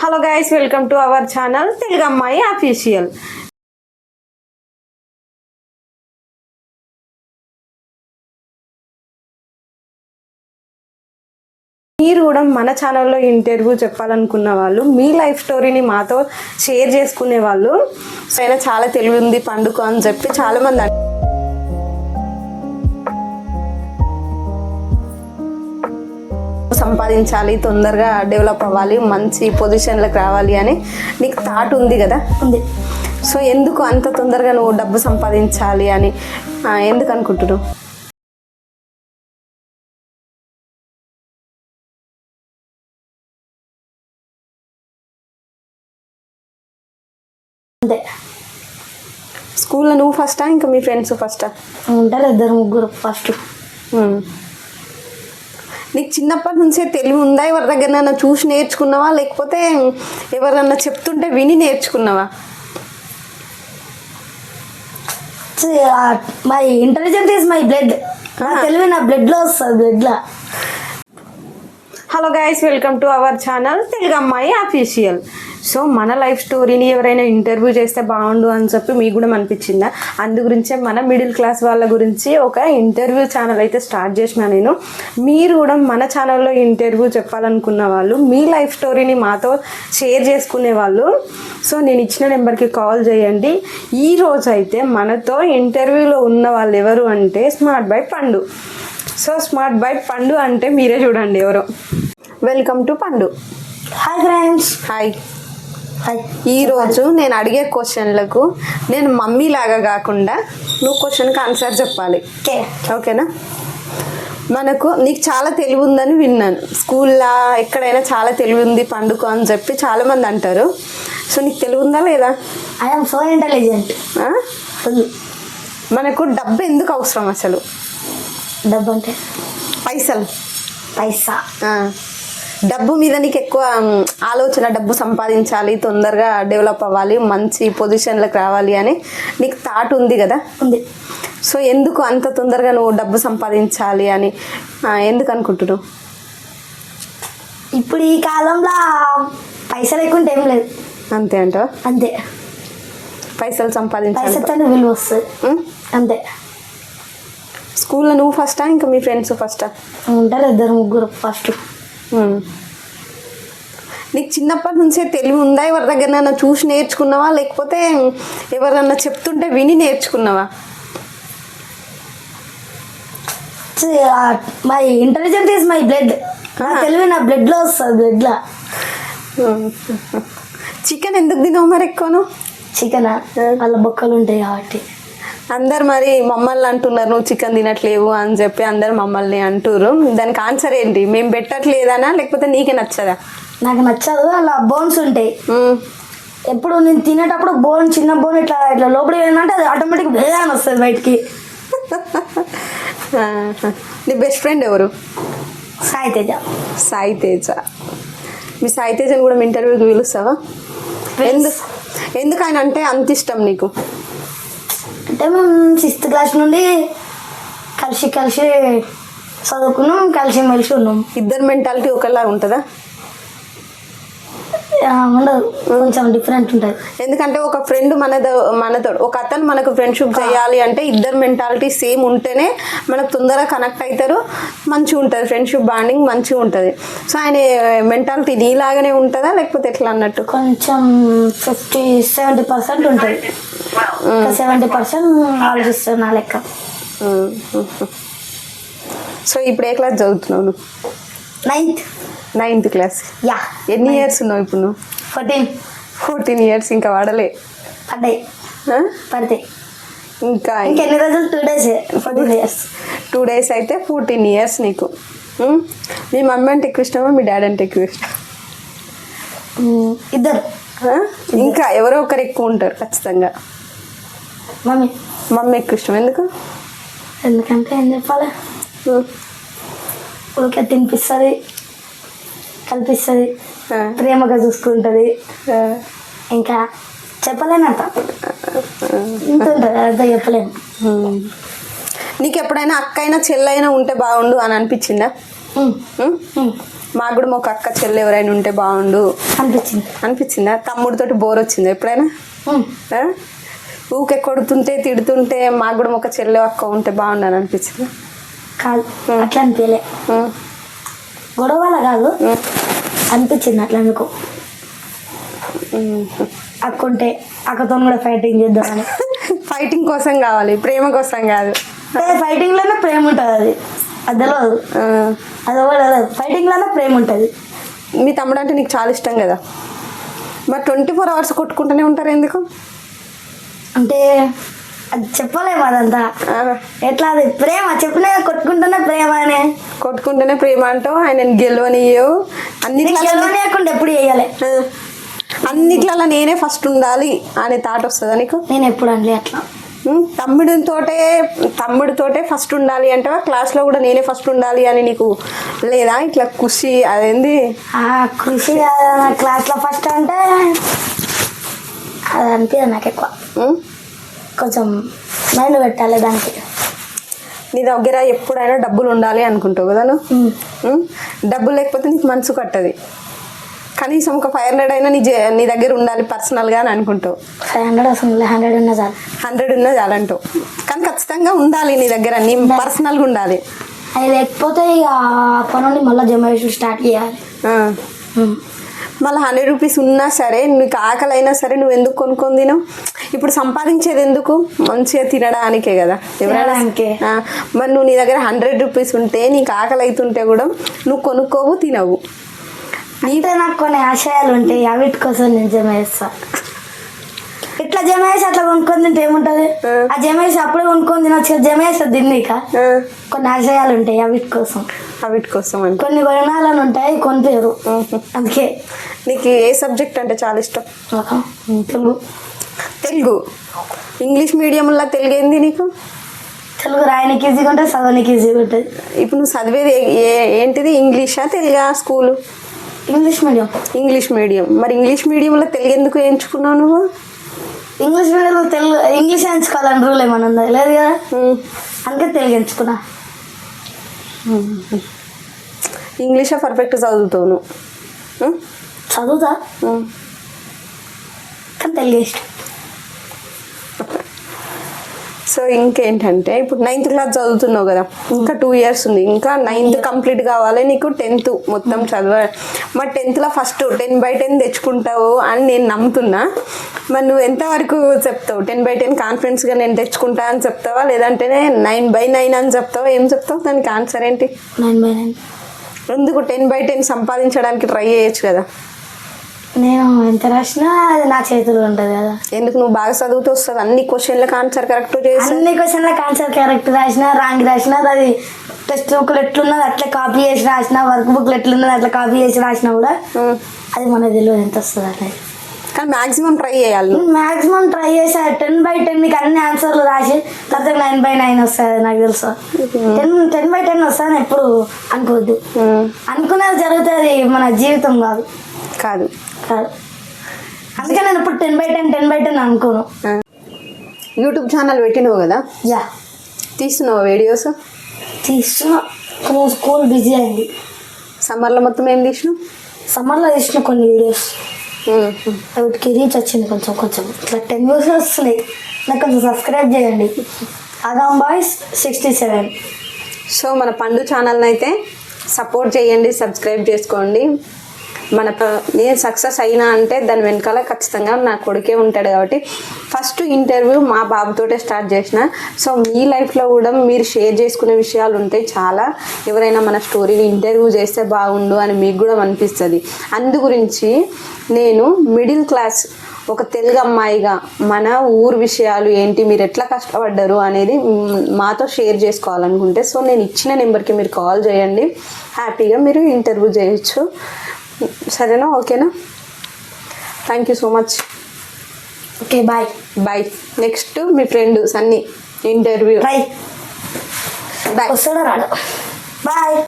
Hello guys, welcome to our channel Telugu అమ్మాయి official. మీరు కూడా మన ఛానల్లో ఇంటర్వ్యూ చెప్పాలనుకున్న వాళ్ళు, మీ లైఫ్ స్టోరీని మాతో షేర్ చేసుకునే వాళ్ళు, అయినా చాలా తెలివి ఉంది పండుగ అని చెప్పి చాలామంది సంపాదించాలి, తొందరగా డెవలప్ అవ్వాలి, మంచి పొజిషన్లకు రావాలి అని నీకు థాట్ ఉంది కదా. ఉంది. సో ఎందుకు అంత తొందరగా నువ్వు డబ్బు సంపాదించాలి అని ఎందుకు అనుకుంటున్నావు? అంతే. స్కూల్లో నువ్వు ఫస్టా ఇంకా మీ ఫ్రెండ్స్ ఫస్టా? ఉంటారు ఇద్దరు ముగ్గురు ఫస్ట్. నీకు చిన్నప్పటి నుంచే తెలివి ఉందా? ఎవరి దగ్గరనైనా చూసి నేర్చుకున్నావా, లేకపోతే ఎవరన్నా చెప్తుంటే విని నేర్చుకున్నావా? My intelligence is my blood. తెలివి నా బ్లడ్లో వస్తుంది, బ్లడ్లో. Hello guys, welcome to our channel Telugu అమ్మాయి అఫీషియల్. సో మన లైఫ్ స్టోరీని ఎవరైనా ఇంటర్వ్యూ చేస్తే బాగుండు అని చెప్పి మీకు కూడా అనిపించిందా? అందు గురించే మన మిడిల్ క్లాస్ వాళ్ళ గురించి ఒక ఇంటర్వ్యూ ఛానల్ అయితే స్టార్ట్ చేసిన నేను. మీరు కూడా మన ఛానల్లో ఇంటర్వ్యూ చెప్పాలనుకున్న వాళ్ళు, మీ లైఫ్ స్టోరీని మాతో షేర్ చేసుకునే వాళ్ళు, సో నేను ఇచ్చిన నెంబర్కి కాల్ చేయండి. ఈరోజు అయితే మనతో ఇంటర్వ్యూలో ఉన్న వాళ్ళు ఎవరు అంటే స్మార్ట్ బై పండు. సో స్మార్ట్ బై పండు అంటే మీరే చూడండి ఎవరో. వెల్కమ్ టు పండు. Hi friends. హాయ్. హాయ్. ఈరోజు నేను అడిగే క్వశ్చన్లకు నేను మమ్మీ లాగా కాకుండా నువ్వు క్వశ్చన్కి ఆన్సర్ చెప్పాలి. ఓకేనా? నీకు చాలా తెలివి ఉందని విన్నాను, స్కూల్లో ఎక్కడైనా చాలా తెలివి ఉంది పండుగ అని చెప్పి చాలామంది అంటారు. సో నీకు తెలివి ఉందా లేదా? I'm so intelligent. మనకు డబ్బు ఎందుకు అవసరం అసలు? డబ్బు అంటే పైసా. డబ్బు మీద నీకు ఎక్కువ ఆలోచన, డబ్బు సంపాదించాలి, తొందరగా డెవలప్ అవ్వాలి, మంచి పొజిషన్లకు రావాలి అని నీకు థాట్ ఉంది కదా. ఉంది. సో ఎందుకు అంత తొందరగా నువ్వు డబ్బు సంపాదించాలి అని ఎందుకు అనుకుంటున్నావు? ఇప్పుడు ఈ కాలంలో పైసలు లేకుంటే ఏం లేదు. అంతే అంటావా? అంతే. పైసలు సంపాదించాలి, పైసలు విలువ వస్తుంది. అంతే. స్కూల్లో నువ్వు ఫస్టా ఇంకా మీ ఫ్రెండ్స్ ఫస్టా? ఉంటారు ఇద్దరు ముగ్గురు ఫస్ట్. నీకు చిన్నప్పటి నుంచే తెలివి ఉందా? ఎవరి దగ్గరనైనా చూసి నేర్చుకున్నావా, లేకపోతే ఎవరన్నా చెప్తుంటే విని నేర్చుకున్నావా? My intelligence is my blood. తెలివి నా బ్లడ్లో వస్తుంది, బ్లడ్లో. చికెన్ ఎందుకు తినవు మరి ఎక్కువను? చికెన్ వాళ్ళ బొక్కలు ఉంటాయి కాబట్టి. అందరు మరి మమ్మల్ని అంటున్నారు నువ్వు చికెన్ తినట్లేవు అని చెప్పి, అందరు మమ్మల్ని అంటున్నారు. దానికి ఆన్సర్ ఏంటి? మేము పెట్టట్లేదనా లేకపోతే నీకే నచ్చదా? నాకు నచ్చదు. అలా బోన్స్ ఉంటాయి. ఎప్పుడు నేను తినేటప్పుడు చిన్న బోన్ ఇట్లా ఇట్లా లోపలికి ఏంటంటే అది ఆటోమేటిక్ వేదాని వస్తుంది బయటికి. నీ బెస్ట్ ఫ్రెండ్ ఎవరు? సాయి తేజ. మీ సాయి తేజని కూడా మీ ఇంటర్వ్యూకి పిలుస్తావా? ఎందుకు ఆయన అంటే అంత ఇష్టం నీకు? అంటే మేము 6th క్లాస్ నుండి కలిసి చదువుకున్నాం, కలిసి ఉన్నాం. ఇద్దరు మెంటాలిటీ ఒకలా ఉంటుందా? ఉండదు, కొంచెం డిఫరెంట్ ఉంటుంది. ఎందుకంటే ఒక ఫ్రెండ్ మనతో ఒక అతను మనకు ఫ్రెండ్షిప్ చేయాలి అంటే ఇద్దరు మెంటాలిటీ సేమ్ ఉంటేనే మనకు తొందరగా కనెక్ట్ అవుతారు, మంచిగా ఉంటుంది, ఫ్రెండ్షిప్ బాండింగ్ మంచిగా ఉంటుంది. సో ఆయన మెంటాలిటీ నీలాగానే ఉంటుందా లేకపోతే ఎట్లా అన్నట్టు? కొంచెం 50-70% ఉంటుంది. 70% ఆలోచిస్తాను నా లెక్క. సో ఇప్పుడు ఏ క్లాస్ చదువుతున్నావు నువ్వు? 9th class. యా. ఎన్ని ఇయర్స్ ఉన్నావు ఇప్పుడు నువ్వు? 14 ఇయర్స్. ఇంకా వాడలే? పడితే ఇంకా ఎన్ని రోజులు? 2 days. 14 years. 2 days అయితే 14 years నీకు. మీ మమ్మీ అంటే ఎక్కువ ఇష్టమా మీ డాడీ అంటే ఎక్కువ ఇష్టం? ఇద్దరు. ఇంకా ఎవరో ఒకరు ఎక్కువ ఉంటారు ఖచ్చితంగా. మమ్మీ ఎక్కువ ఇష్టం. ఎందుకంటే ఏం చెప్పాలి, ఊరికే తినిపిస్తుంది, కల్పిస్తుంది, ప్రేమగా చూసుకుంటుంది. ఇంకా చెప్పలేనంత ఇంత ఉంటుంది, అదంతా చెప్పలేము. నీకు ఎప్పుడైనా అక్క అయినా చెల్లైనా ఉంటే బాగుండు అని అనిపించిందా? మాకు కూడా ఒక అక్క చెల్లి ఎవరైనా ఉంటే బాగుండు అనిపించిందా? తమ్ముడితోటి బోర్ వచ్చిందా ఎప్పుడైనా? ఆ? ఊకే కొడుతుంటే తిడుతుంటే మాకు కూడా ఒక చెల్లె అక్క ఉంటే బాగుండు అని అనిపించిందా? కాదు, అట్లా అనిపించలే. గొడవ వల్ల కాదు, అనిపించింది అట్లా ఎందుకు. అక్క ఉంటే అక్కతో కూడా ఫైటింగ్ చేద్దామని. ఫైటింగ్ కోసం కావాలి, ప్రేమ కోసం కాదు. ఫైటింగ్ లోనే ప్రేమ ఉంటుంది, అది అది తెలియదు. అది ఫైటింగ్ లోనే ప్రేమ ఉంటుంది. మీ తమ్ముడు అంటే నీకు చాలా ఇష్టం కదా, మరి 24 hours కొట్టుకుంటూనే ఉంటారు ఎందుకు? అంటే అది చెప్పలేము, అదంతా ఎట్లా, అది ప్రేమ చెప్పినా కొట్టుకుంటూనే ప్రేమ అని. కొట్టుకుంటూనే ప్రేమ అంటావు. ఆయన గెలవనియవు, గెలవనియకుండా ఎప్పుడు చేయాలి, అన్నిట్లలో నేనే ఫస్ట్ ఉండాలి అనే థాట్ వస్తుందా నీకు? నేను ఎప్పుడు అనలే అట్లా. తమ్ముడితోటే ఫస్ట్ ఉండాలి అంటావా? క్లాస్లో కూడా నేనే ఫస్ట్ ఉండాలి అని నీకు లేదా? ఇట్లా ఖుషి అదేంది ఖుషి క్లాస్లో ఫస్ట్ అంటే అది అనిపించదు నాకు ఎక్కువ. కొంచెం మైండ్ పెట్టాలి దానికి. నీ దగ్గర ఎప్పుడైనా డబ్బులు ఉండాలి అనుకుంటావు కదా నువ్వు. డబ్బులు లేకపోతే నీకు మనసు కట్టది. కనీసం ఒక 500 అయినా నీ దగ్గర ఉండాలి పర్సనల్గా అని అనుకుంటావు. 500 అసలు 100 ఉన్నా చాలు. 100 ఉన్నా చాలంటావు. కానీ ఖచ్చితంగా ఉండాలి నీ దగ్గర, నీ పర్సనల్గా ఉండాలి. అది లేకపోతే ఇక అప్పటి నుండి మళ్ళీ జమ చేసుడు స్టార్ట్ చేయాలి. మళ్ళీ 100 రూపీస్ ఉన్నా సరే, నీకు ఆకలి అయినా సరే నువ్వు ఎందుకు కొనుక్కొని తినవు? ఇప్పుడు సంపాదించేది ఎందుకు? మంచిగా తినడానికే కదా. ఎవరైనా మరి నువ్వు నీ దగ్గర 100 రూపీస్ ఉంటే నీకు ఆకలి అవుతుంటే కూడా నువ్వు కొనుక్కోవు, తినవు. నీతో నాకు కొన్ని ఆశయాలు ఉంటాయి, అవిటి కోసం నేను జమ చేస్తా. ఇట్లా జమ చేసి అట్లా కొనుక్కొని తింటే ఏముంటుంది? ఆ జమ చేసి అప్పుడే కొనుక్కొని తినొచ్చు, జమ చేస్తే తిన్నాక కొన్ని ఆశయాలు ఉంటాయి అవిటి కోసం. అవిటి కోసం అని కొన్ని కొనాలని ఉంటాయి, కొనిపోయారు. అందుకే. నీకు ఏ సబ్జెక్ట్ అంటే చాలా ఇష్టం? తెలుగు. ఇంగ్లీష్ మీడియంలో తెలుగు ఏంది నీకు? తెలుగు రాయనికి ఈజీగా ఉంటుంది, చదవనికి ఈజీగా ఉంటుంది. ఇప్పుడు నువ్వు చదివేది ఏంటిది? ఇంగ్లీషా తెలుగా? School English medium. English medium. మరి ఇంగ్లీష్ మీడియంలో తెలుగు ఎందుకు ఎంచుకున్నావు నువ్వు? ఇంగ్లీష్ మీడియంలో తెలుగు ఇంగ్లీష్ ఎంచుకోవాలని రూల్ ఏమన్నా ఉందా? లేదు కదా, అందుకే తెలుగు ఎంచుకున్నా. ఇంగ్లీషే పర్ఫెక్ట్ చదువుతావు నువ్వు? చదువుతా, కానీ తెలుగు ఇష్టం. సో ఇంకేంటంటే ఇప్పుడు 9th క్లాస్ చదువుతున్నావు కదా, ఇంకా 2 years ఉంది. ఇంకా 9th కంప్లీట్ కావాలి నీకు, 10th మొత్తం చదవాలి. మరి 10thలో ఫస్ట్ 10/10 తెచ్చుకుంటావు అని నేను నమ్ముతున్నా. మరి నువ్వు ఎంతవరకు చెప్తావు? 10/10 కాన్ఫిడెన్స్గా నేను తెచ్చుకుంటా అని చెప్తావా, లేదంటే 9/9 అని చెప్తావా? ఏం చెప్తావు? దానికి ఆన్సర్ ఏంటి? 9/9. ఎందుకు 10/10 సంపాదించడానికి ట్రై చేయొచ్చు కదా. నేను ఎంత రాసినా అది నా చేతిలో ఉంటుంది కదా. ఎందుకు? నువ్వు బాగా చదువుతూ వస్తుంది, అన్ని క్వశ్చన్లకు ఆన్సర్ కరెక్ట్ చేసి. అన్ని క్వశ్చన్లకు ఆన్సర్ కరెక్ట్ రాసినా, రాంగ్ రాసినా, అది టెక్స్ట్ బుక్లు ఎట్లున్నది అట్లా కాపీ చేసి రాసిన, వర్క్ బుక్లు ఎట్లున్నది అట్లా కాపీ చేసి రాసినా కూడా అది మనకు తెలియదు ఎంత వస్తుంది అనేది. కానీ మాక్సిమం ట్రై చేయాలి. మాక్సిమం ట్రై చేసా. 10/10 నీకు అన్ని ఆన్సర్లు రాసి తర్వాత 9/9 వస్తుంది నాకు తెలుసు. 10/10 వస్తుంది ఎప్పుడు అనుకోవద్దు. అనుకునేది జరుగుతుంది, మన జీవితం కాదు. కాదు కాదు అందుకే నేను ఇప్పుడు 10/10 అనుకోను. యూట్యూబ్ ఛానల్ పెట్టినావు కదా, తీస్తున్నావు వీడియోస్? తీస్తున్నా. కొంచెం స్కూల్ బిజీ అయింది. సమ్మర్లో మొత్తం ఏం తీసినావు? సమ్మర్లో తీసిన కొన్ని వీడియోస్, వాటికి రీచ్ వచ్చింది కొంచెం కొంచెం. ఇట్లా 10 views వస్తున్నాయి. నాకు కొంచెం సబ్స్క్రైబ్ చేయండి. అగాం బాయ్స్ 67. సో మన పండు ఛానల్ని అయితే సపోర్ట్ చేయండి, సబ్స్క్రైబ్ చేసుకోండి. నేను సక్సెస్ అయినా అంటే దాని వెనకాల ఖచ్చితంగా నా కొడుకే ఉంటాడు. కాబట్టి ఫస్ట్ ఇంటర్వ్యూ మా బాబుతోటే స్టార్ట్ చేసిన. సో మీ లైఫ్లో కూడా మీరు షేర్ చేసుకునే విషయాలు ఉంటాయి చాలా. ఎవరైనా మన స్టోరీని ఇంటర్వ్యూ చేస్తే బాగుండు అని మీకు కూడా అనిపిస్తుంది. అందు గురించి నేను మిడిల్ క్లాస్ ఒక తెలుగు అమ్మాయిగా మన ఊరు విషయాలు ఏంటి, మీరు ఎట్లా కష్టపడ్డారు అనేది మాతో షేర్ చేసుకోవాలనుకుంటే సో నేను ఇచ్చిన నెంబర్కి మీరు కాల్ చేయండి. హ్యాపీగా మీరు ఇంటర్వ్యూ చేయొచ్చు. సరేనా? ఓకేనా? Thank you so much. Okay, bye. Bye. Next మీ ఫ్రెండ్ సన్నీ ఇంటర్వ్యూ. బాయ్. వస్తాడా రాడు? బాయ్.